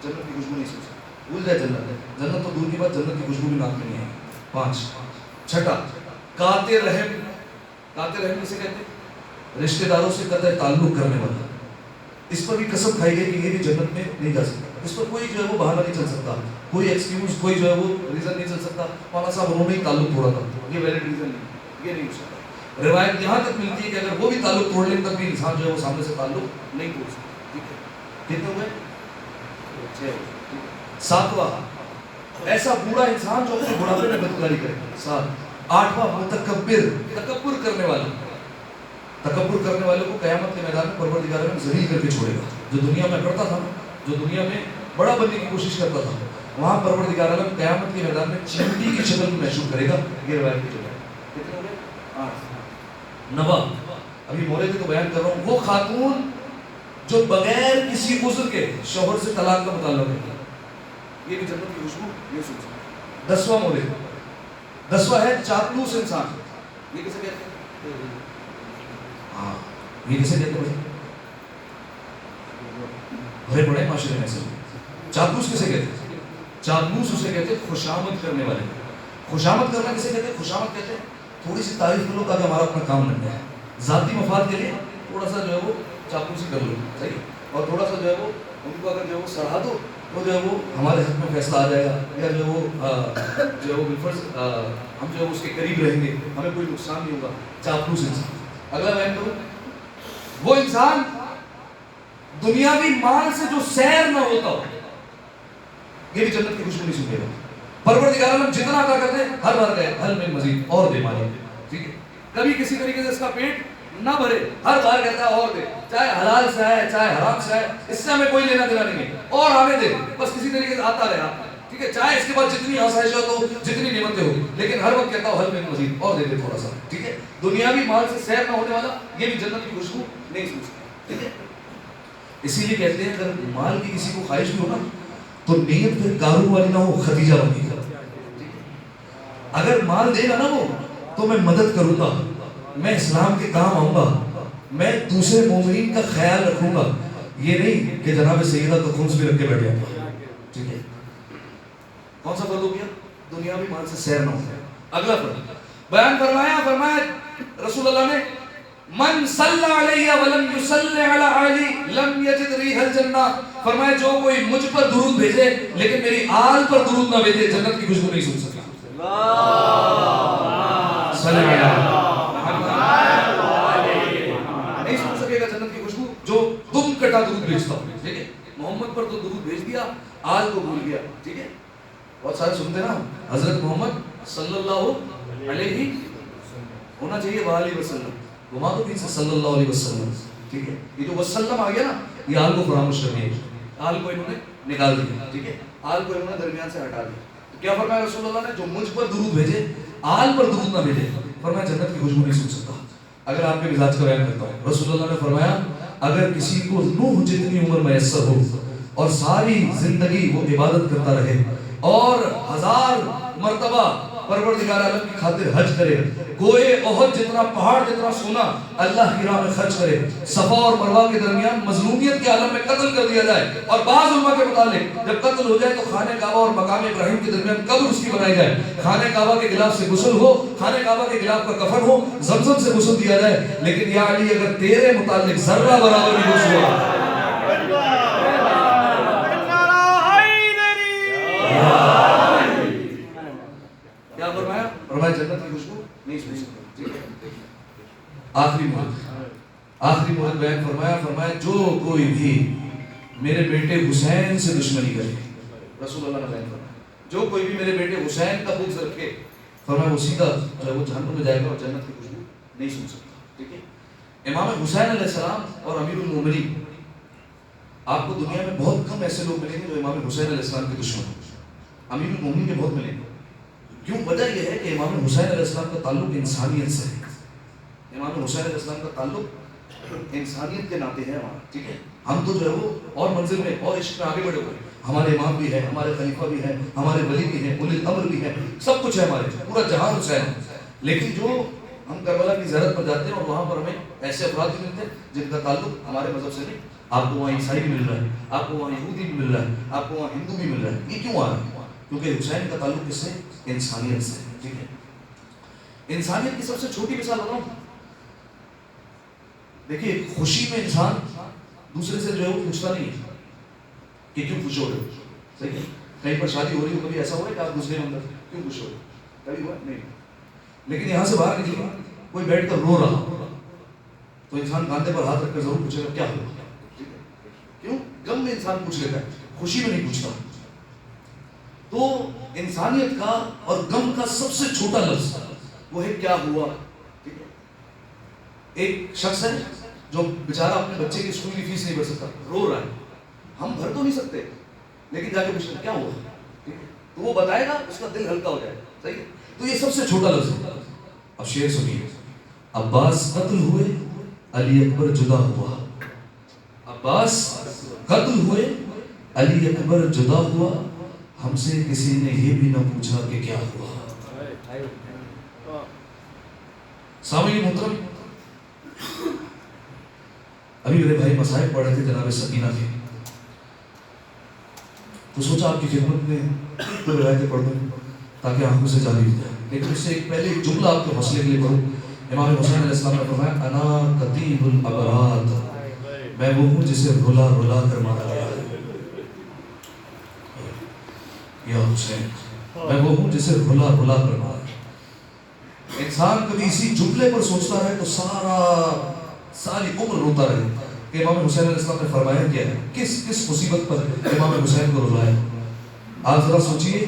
جنت کی خوشبو نہیں سن سکتا. بھول جائے جنت, جنت تو دور کی بات, جنت کی خوشبو بھی ناک میں نہیں ہے. 5. چھٹا, قاطع رحم. قاطع رحم کسے کہتے ہیں؟ رشتہ داروں سے قطع تعلق کرنے والا. اس پر بھی قسم کھائی گئی کہ یہ بھی جنت میں نہیں جا سکتا. اس پر کوئی جو ہے وہ بہانہ نہیں چل سکتا, کوئی ایکسکیوز, کوئی جو ہے وہ ریزن نہیں چل سکتا. مولانا صاحب انہوں نے ہی تعلق توڑا تھا, یہ ویلڈ ریزن نہیں, یہ نہیں ہو سکتا. روایت یہاں تک ملتی ہے کہ اگر وہ بھی تعلق توڑ لیں تب بھی انسان جو ہے وہ سامنے سے تعلق نہیں توڑ سکتا. ٹھیک ہے, کتنے ہوئے؟ 6. 7واں, ایسا بوڑھا انسان جو اپنے بڑھاپے میں بدکاری کرے. 7. 8واں, متکبر, تکبر کرنے والا. تکبر کرنے والے کو قیامت کے میدان میں پروردگار میں ذلیل کر کے چھوڑے گا. جو دنیا میں کرتا تھا, جو دنیا میں بڑا بننے کی کوشش کرتا تھا، وہاں پروردگار عالم قیامت کے میدان میں چیونٹی کی شکل میں محشور کرے گا. یہ روایت کی جگہ کتنے ہو گئے؟ 8. نوا ابھی مولے تو بیان کر رہا ہوں، وہ خاتون جو بغیر کسی عذر کے شوہر سے طلاق کا مطالبہ کرتی ہے، یہ بھی جنت کی خوشبو نہیں سن سکتی. 10واں مولے، 10واں ہے چاپلوس انسان. یہ کسے کہتے ہیں؟ ہاں یہ کسے کہتے ہیں؟ بڑے بڑے معاشرے میں ایسے چاپلوس کسے کہتے ہیں؟ چاپلوس اسے کہتے ہیں خوشامد کرنے والے. خوشامد کرنا کسے کہتے ہیں؟ خوشامد کہتے ہیں تھوڑی سی تعریف کر لو تاکہ ہمارا اپنا کام بن جائے. ذاتی مفاد کے لیے تھوڑا سا جو ہے وہ چاپلوسی کر لو، صحیح، اور تھوڑا سا جو ہے وہ ان کو اگر جو ہے وہ سراہ دو تو جو ہے وہ ہمارے حق میں فیصلہ آ جائے گا، یا جو ہے وہ بالفرض ہم جو ہے اس کے قریب رہیں گے، ہمیں کوئی نقصان نہیں ہوگا. چاپلوس انسان. اگلا بیان کروں، وہ انسان دنیاوی مال سے جو سیر نہ ہوتا ہو، یہ بھی جنت کی خوشبو نہیں سنگے گا. پروردگار عالم جتنا عطا کرتے ہیں ہر بار گئے حل میں مزید اور دے مالک، ٹھیک ہے، کبھی کسی طریقے سے اس کا پیٹ نہ بھرے، ہر بار کہتا ہے اور دے، چاہے حلال سے ہے چاہے حرام سے ہے، اس سے ہمیں کوئی لینا دینا نہیں ہے، اور ہمیں دے، بس کسی طریقے سے آتا رہا، ٹھیک ہے، چاہے اس کے بعد جتنی آسائشات ہو جتنی نعمتیں ہو، لیکن ہر وقت کہتا ہو حل میں مزید اور دے دے تھوڑا سا، ٹھیک ہے. دنیاوی مال سے سیر نہ ہونے والا یہ بھی جنت کی خوشبو نہیں سن سکتا، ٹھیک ہے. اسی لیے کہتے ہیں اگر مال کی کسی کو خواہش بھی ہو نا تو نیت پھر قارون والی نہ ہو، خدیجہ بنی گا. اگر مال دے گا نا وہ تو میں مدد کروں گا، میں اسلام کے کام آؤں گا، میں دوسرے مومنین کا خیال رکھوں گا، یہ نہیں کہ جناب سیدہ تو خونس بھی رکھ کے بیٹھ جاؤں. ٹھیک ہے، کون سا فرض ہو گیا؟ دنیاوی مال سے سیر نہ ہوتا ہے. اگلا فرض بیان فرمایا رسول اللہ نے، من صلی علیہ ولم یصلی علی علی لم یجد ریح الجنہ. فرمایا جو کوئی مجھ پر درود بھیجے لیکن میری آل پر درود نہ بھیجے جنت کی خوشبو نہیں سن سکتا. صلی اللہ نہیں سن سکے گا جنت کی خوشبو جو تم کٹا درود بھیجتا ہو. ٹھیک ہے، محمد پر تو درود بھیج دیا، آل کو بھول گیا. ٹھیک ہے، بہت سارے سنتے نا حضرت محمد صلی اللہ علیہ ہونا چاہیے وآلہ وسلم، گھما دو پیچھے صلی اللہ علیہ وسلم. ٹھیک ہے، یہ جو وسلم آ گیا نا یہ آل کو فراموش کر دیا، آل کو انہوں نے نکال دیا. ٹھیک ہے، آل کو انہوں نے درمیان سے ہٹا دیا. تو کیا فرمایا رسول اللہ نے؟ جو مجھ پر درود بھیجے آل پر درود نہ بھیجے، فرمایا جنت کی خوشبو نہیں سن سکتا. اگر آپ کے مزاج کا بیان کرتا ہوں، رسول اللہ نے فرمایا اگر کسی کو نوح جتنی عمر میسر ہو اور ساری زندگی وہ عبادت کرتا رہے اور 1000 مرتبہ پروردگار عالم کی خاطر حج کرے، گوئے احد جتنا پہاڑ جتنا سونا اللہ کی راہ میں خرچ کرے، صفا اور مروہ کے درمیان مظلومیت کے عالم میں قتل کر دیا جائے، اور بعض علماء کے متعلق جب قتل ہو جائے تو خانہ کعبہ اور مقام ابراہیم کے درمیان قبر اس کی بنائی جائے، خانہ کعبہ کے غلاف سے غسل ہو، خانہ کعبہ کے غلاف کا کفن ہو، زمزم سے غسل دیا جائے. لیکن یا علی اگر تیرے متعلق ذرہ برابر بھی غسل ہوا کیا فرمایا؟ فرمایا جنت کی خوشبو نہیں سن سکتے. آخری مہلت بیان فرمایا جو کوئی بھی میرے بیٹے حسین سے دشمنی کرے، رسول اللہ نے بیان فرمایا جو کوئی بھی میرے بیٹے حسین کا بغض رکھے، فرمایا وہ سیدھا جو ہے وہ جہنم میں جائے گا اور جنت کی خوشبو نہیں سن سکتا. ٹھیک ہے، امام حسین علیہ السلام اور امیر المومنین، آپ کو دنیا میں بہت کم ایسے لوگ ملیں گے جو امام حسین علیہ السلام کے دشمن ہیں. امیر المومنین کے بہت ملیں گے. کیوں؟ وجہ یہ ہے کہ امام حسین علیہ السلام کا تعلق انسانیت سے ہے. امام حسین علیہ السلام کا تعلق انسانیت کے ناطے ہے ہمارا. ٹھیک ہے، ہم تو جو ہے وہ اور منزل میں اور عشق میں آگے بڑھے ہوئے، ہمارے امام بھی ہیں، ہمارے خلیفہ بھی ہیں، ہمارے ولی بھی ہیں، اولی الامر بھی ہیں، سب کچھ ہے ہمارے، پورا جہان حسین ہے. لیکن جو ہم کربلا کی زیارت پر جاتے ہیں اور وہاں پر ہمیں ایسے افراد بھی ملتے ہیں جن کا تعلق ہمارے مذہب سے نہیں. آپ کو وہاں عیسائی بھی مل رہا ہے، آپ کو وہاں یہودی بھی مل رہا ہے، آپ کو وہاں ہندو بھی مل رہا ہے. یہ کیوں آ رہا ہے؟ کیونکہ حسین کا تعلق کس سے؟ انسانیت سے. ٹھیک ہے، انسانیت کی سب سے چھوٹی مثال بتاؤں. دیکھیے خوشی میں انسان دوسرے سے جو ہے وہ پوچھتا نہیں ہے کہ کیوں خوش ہو رہے ہو. صحیح ہے، کہیں پر شادی ہو رہی ہو کبھی ایسا ہوا ہے کہ آپ دوسرے اندر کیوں خوش ہو رہے ہو؟ کبھی ہوا نہیں. لیکن یہاں سے باہر نکلے کوئی بیٹھ کر رو رہا تو انسان کاندھے پر ہاتھ رکھ کر ضرور پوچھے گا کیا ہوا. کیوں؟ غم میں انسان پوچھ لیتا ہے، خوشی میں نہیں پوچھتا. تو انسانیت کا اور غم کا سب سے چھوٹا لفظ وہ ہے کیا ہوا. ٹھیک ہے، ایک شخص ہے جو بیچارہ اپنے بچے کی اسکول کی فیس نہیں بھر سکتا، رو رہا ہے، ہم بھر تو نہیں سکتے، لیکن جا کے پوچھنا کیا ہوا، تو وہ بتائے گا، اس کا دل ہلکا ہو جائے گا. صحیح ہے. تو یہ سب سے چھوٹا لفظ ہے. اب شعر سنیے. عباس قتل ہوئے، علی اکبر جدا ہوا. عباس قتل ہوئے، علی اکبر جدا ہوا، ہم سے کسی نے یہ بھی نہ پوچھا کہ کیا ہوا. سامعین محترم، ابھی میرے بھائی مصائب پڑھ رہے تھے جناب سکینہ کے، تو سوچا آپ کی خدمت میں دو روایتیں پڑھ دوں تاکہ آنکھوں سے جاری ہو جائے. لیکن اس سے ایک پہلے ایک جملہ آپ کے حوصلے کے لیے پڑھوں. امام حسین علیہ السلام نے فرمایا انا قتیل الابرار، میں وہ ہوں جسے رلا رلا کر مارا گیا. یا حسین، میں وہ ہوں جسے رلا رلا کر مارا. انسان کبھی اسی جملے پر سوچتا رہے تو ساری عمر روتا رہے کہ امام حسین علیہ السلام نے فرمایا کیا ہے، کس مصیبت پر امام حسین کو رلایا. آپ ذرا سوچئے،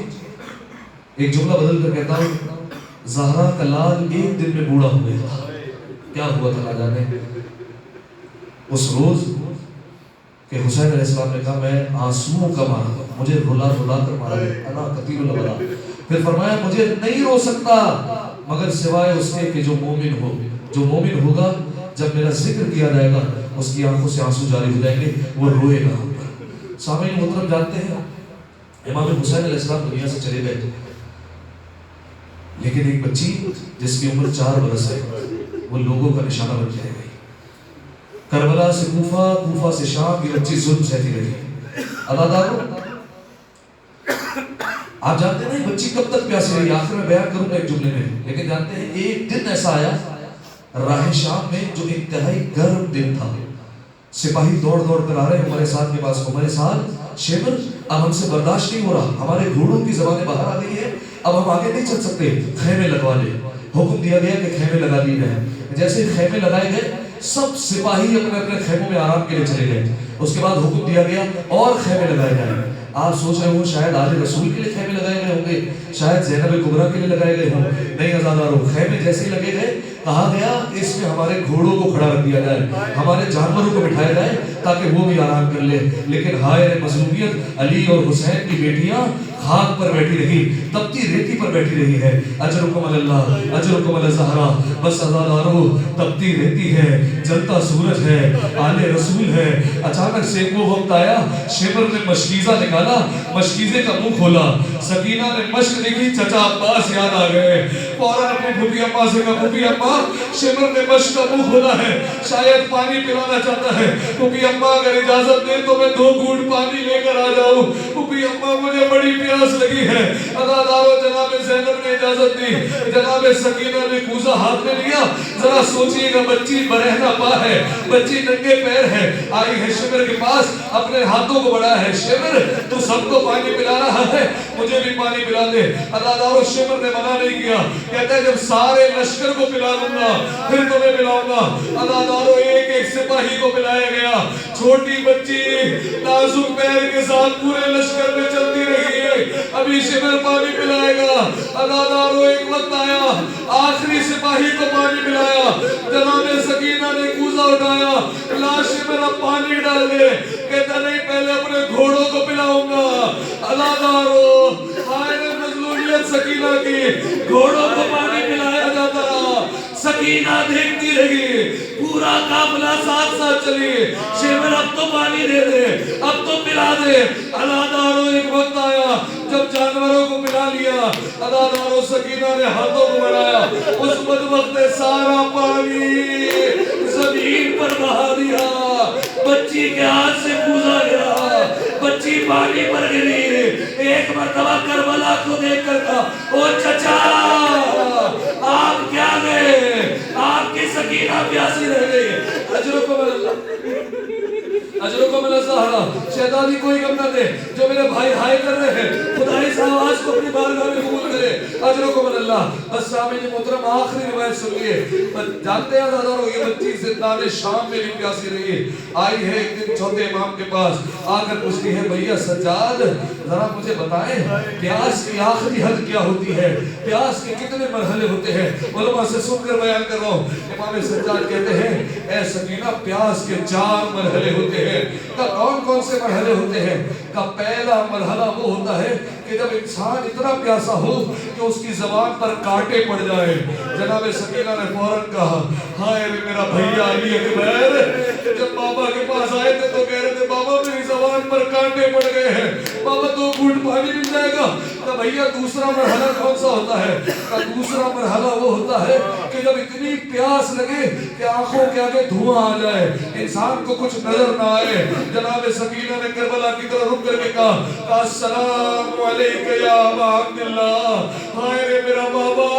ایک جملہ بدل کر کہتا ہوں، زہرا کا لال ایک دن میں بوڑھا ہو گیا تھا. کیا ہوا تھا نہ جانے اس روز کہ حسین علیہ السلام نے کہا میں آنسوؤں کا مارا، مجھے رلا رلا کر مارا گیا. انا قتیل الابرار. پھر فرمایا مجھے نہیں رو سکتا مگر سوائے اس کے کہ جو مومن ہو. جو مومن ہوگا جب میرا ذکر کیا جائے گا اس کی آنکھوں سے آنسو جاری ہو جائیں گے، وہ روئے گا. سامعین محترم، جانتے ہیں امام حسین علیہ السلام دنیا سے چلے گئے، لیکن ایک بچی جس کی عمر 4 برس ہے وہ لوگوں کا نشانہ بن جائے گی. کربلا سے کوفہ، کوفہ سے شام، یہ بچی ظلم سہتی رہی. عزادارو، آپ جانتے ہیں بچی کب تک پیاسی رہی؟ آخر میں بیان کروں گا ایک جملے میں، لیکن جانتے ہیں ایک دن ایسا آیا راہ شام میں جو انتہائی گرم دن تھا. سپاہی دوڑ دوڑ کر آ رہے ہیں عمر سعد کے پاس. عمر سعد، شیبر، اب ہم سے برداشت نہیں ہو رہا، ہمارے گھوڑوں کی زبانیں باہر آ گئی ہے، اب ہم آگے نہیں چل سکتے، خیمے لگوا لے. حکم دیا گیا کہ خیمے لگا دیے گئے. جیسے خیمے لگائے گئے سب سپاہی اپنے اپنے خیموں میں آرام کے لیے چلے گئے. اس کے بعد حکم دیا گیا اور خیمے لگائے جائیں. آپ سوچ رہے ہوں شاید آل رسول کے لیے خیمے لگائے گئے ہوں گے، شاید زینب کبریٰ کے لیے لگائے گئے ہوں. نہیں عزادارو، خیمے جیسے ہی لگے گئے کہا گیا اس میں ہمارے گھوڑوں کو کھڑا رکھ دیا جائے، ہمارے جانوروں کو بٹھایا جائے تاکہ وہ بھی آرام کر لے. لیکن ہائے مظلومیت، علی اور حسین کی بیٹیاں خاک پر بیٹھی رہی، تپتی ریتی پر بیٹھی رہی ہے. اجرکم علی اللہ، اجرکم علی زہرا. بس عزادارو، تپتی ریتی ہے، جلتا سورج ہے، آل رسول ہے. اچانک سے وہ وقت آیا، شیبر نے مشکیزہ نکالا، مشکیزے کا منہ کھولا. سکینہ نے مشک دیکھی، چچا عباس یاد آ گئے. فوراً اپنی پھوپھی اماں سے کہا پھوپھی اماں، شیبر نے مشک کا منہ کھولا ہے، شاید پانی پلانا چاہتا ہے. پھوپھی اماں اگر اجازت دے تو میں 2 گھونٹ پانی لے کر آ جاؤں. پھوپھی اماں مجھے بڑی پیاس لگی ہے. عزادارو، جناب زینب نے اجازت دی. جناب سکینہ نے کوزہ ہاتھ میں لیا. ذرا سوچئے گا، بچی برہنہ پا ہے، بچی ننگے پیر ہے، آئی ہے شیبر کے پاس، اپنے ہاتھوں کو بڑھایا ہے. شیبر، تو سب کو پانی پلا رہا ہے، مجھے بھی پانی پلا دے. عزادارو، شیبر نے منع نہیں کیا، کہتا ہے جب سارے لشکر کو پلا دوں گا پھر تمہیں پلاؤں گا. عزادارو، ایک ایک سپاہی کو پلایا گیا. چھوٹی بچی نازک پیر کے ساتھ پورے لشکر میں چلتی رہی ہے، ابھی شیبر پانی پلائے گا. عزادارو، ایک وقت آیا آخری سپاہی کو پانی پلایا. جناب سکینہ نے کوزہ اٹھایا، لا شیبر اب پانی ڈال دے. کہتا نہیں، پہلے اپنے گھوڑوں کو پلاؤں گا. عزادارو، ہائے مظلومیت سکینہ کی، گھوڑوں کو پانی پلایا جاتا رہا. سکینہ دیکھتی رہی، پورا قافلہ ساتھ ساتھ چلی. شیبر اب تو پانی دے دے، اب تو پلا دے. عزادارو، ایک وقت آیا جب جانوروں کو پلا لیا. عزادارو، سکینہ نے ہاتھوں کو بڑھایا، اس بدبخت نے سارا پانی زمین پر بہا دیا. بچی کے ہاتھ سے کوزہ گیا، بچی پانی پر گری. ایک مرتبہ کربلا کو دیکھ کر کہا، او چچا آپ کیا گئے، آپ کی سکینہ پیاسی رہ گئی. اجرکم اللہ، اجرکم اللہ زہرا. شہزادی کوئی غم نہ دے، جو میرے بھائی ہائے کر رہے ہیں، خدائی سے آواز نماز کو اپنی بارگاہ میں قبول کرے، اجرکم اللہ۔ بس سامعین محترم آخری روایت سنیے، جانتے ہیں آزاد ہو یہ بچی زندان شام میں بھی پیاسی رہی ہے، آئی ہے ایک دن چوتھے امام کے پاس آ کر پوچھتی ہے بھیا سجاد ذرا مجھے بتائیں پیاس کی آخری حد کیا ہوتی ہے، پیاس کے کتنے مرحلے ہوتے ہیں؟ علماء سے سن کر بیان کر رہا ہوں۔ امام سجاد کہتے ہیں اے سکینہ پیاس کے 4 مرحلے ہوتے ہیں۔ کون کون سے مرحلے ہوتے ہیں؟ کا پہلا مرحلہ وہ ہوتا ہے کہ جب انسان اتنا پیاسا ہو کہ اس کی زبان پر کانٹے پڑ جائے۔ جناب سکینہ نے فوراً کہا ہائے میرا بھیا علی اکبر، جب بابا کے پاس آئے تھے تو کہہ رہے تھے بابا میری زبان پر کانٹے پڑ گئے ہیں، بابا 2 گھونٹ پانی مل جائے گا؟ کہ بھیا دوسرا مرحلہ کون سا ہوتا ہے؟ کہ دوسرا مرحلہ وہ ہوتا ہے کہ جب اتنی پیاس لگے کہ آنکھوں کے آگے دھواں آ جائے، انسان کو کچھ نظر نہ آئے۔ جناب سکینہ نے کربلا کی طرف رک کر کے کہا السلام علیکہ یا ابا عبداللہ، ہائے رے میرا بابا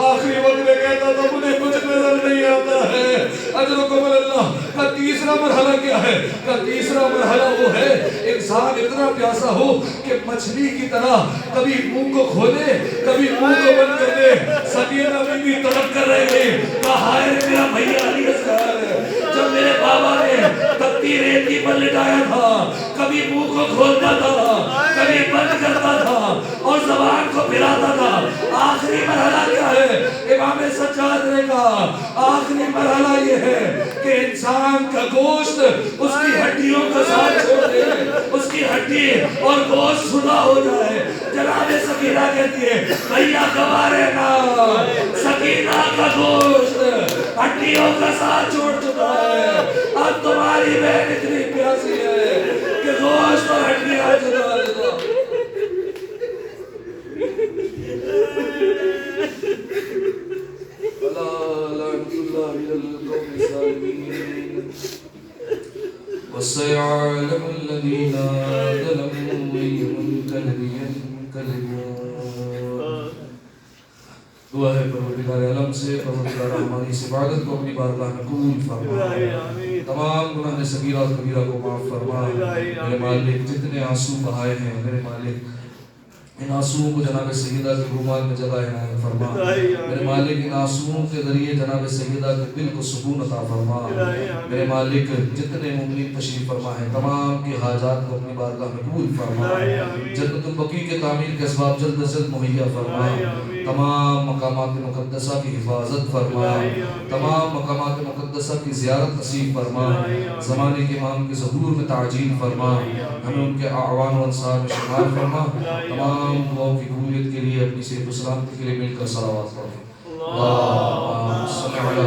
آخری وقت میں کہتا تھا مجھے کچھ نظر نہیں آتا ہے۔ اجرکم اللہ۔ کا تیسرا مرحلہ کیا ہے؟ کا تیسرا مرحلہ وہ ہے انسان اتنا پیاسا ہو کہ مچھلی کی طرح کبھی منہ کو کھولے کبھی منہ کو بند کر دے۔ سکینہ بھی تڑپ کر رہ گئی، کہا ہائے رے میرا بھیا علی اصغر، جب میرے بابا نے تپتی ریتی پر لٹایا تھا کبھی منہ کو کھولتا تھا کبھی بند کرتا تھا اور زبان کو پھراتا تھا۔ آخری مرحلہ کیا ہے؟ امام سجاد نے کہا آخری مرحلہ یہ ہے کہ انسان کا گوشت اس کی ہڈیوں کا ساتھ چھوڑ دے، اس کی ہڈی اور گوشت صدا ہو جائے۔ جناب سکینہ کہتی ہے بھیا گوارے نا، سکینہ کا گوشت ہڈیوں کا ساتھ چھوڑ چکا ہے، اب تمہاری بہن اتنی پیاسی ہے کہ گوشت اور ہڈیاں جدا جدا۔ وَسَيَعْلَمُ الَّذِينَ ظَلَمُوا أَيُّ مُنقَلَبٍ يَنقَلِبُونَ۔ دعا ہے پروردگار عالم سے، پروردگار ہماری اس عبادت کو اپنی بارگاہ میں قبول فرما، تمام گناہ صغیرہ اور کبیرہ کو معاف فرما۔ میرے مالک جتنے آنسو بہائے ہیں میرے مالک ان آنسوؤں کو جناب سیدہ کے رومال میں جگہ عنایت فرما۔ میرے مالک ان آنسوؤں کے ذریعے جناب سیدہ کے دل کو سکون عطا فرما۔ میرے مالک جتنے مومنین تشریف فرما ہے تمام کی حاجات کو اپنی بارگاہ میں قبول فرما۔ جنت البقیع کے تعمیر کے اسباب جلد از جلد مہیا فرما۔ تمام مقامات مقدسہ کی حفاظت فرما، تمام مقامات مقدسہ کی زیارت نصیب فرما۔ زمانے کے امام کے ظہور میں تعجیل فرما، ہمیں ان کے اعوان و انصار میں شمار فرما۔ تمام دعاؤں کی قبولیت کے لیے اپنی صحت و سلامتی کے لیے مل کر صلوات پڑھیں۔ اللہم صلی علی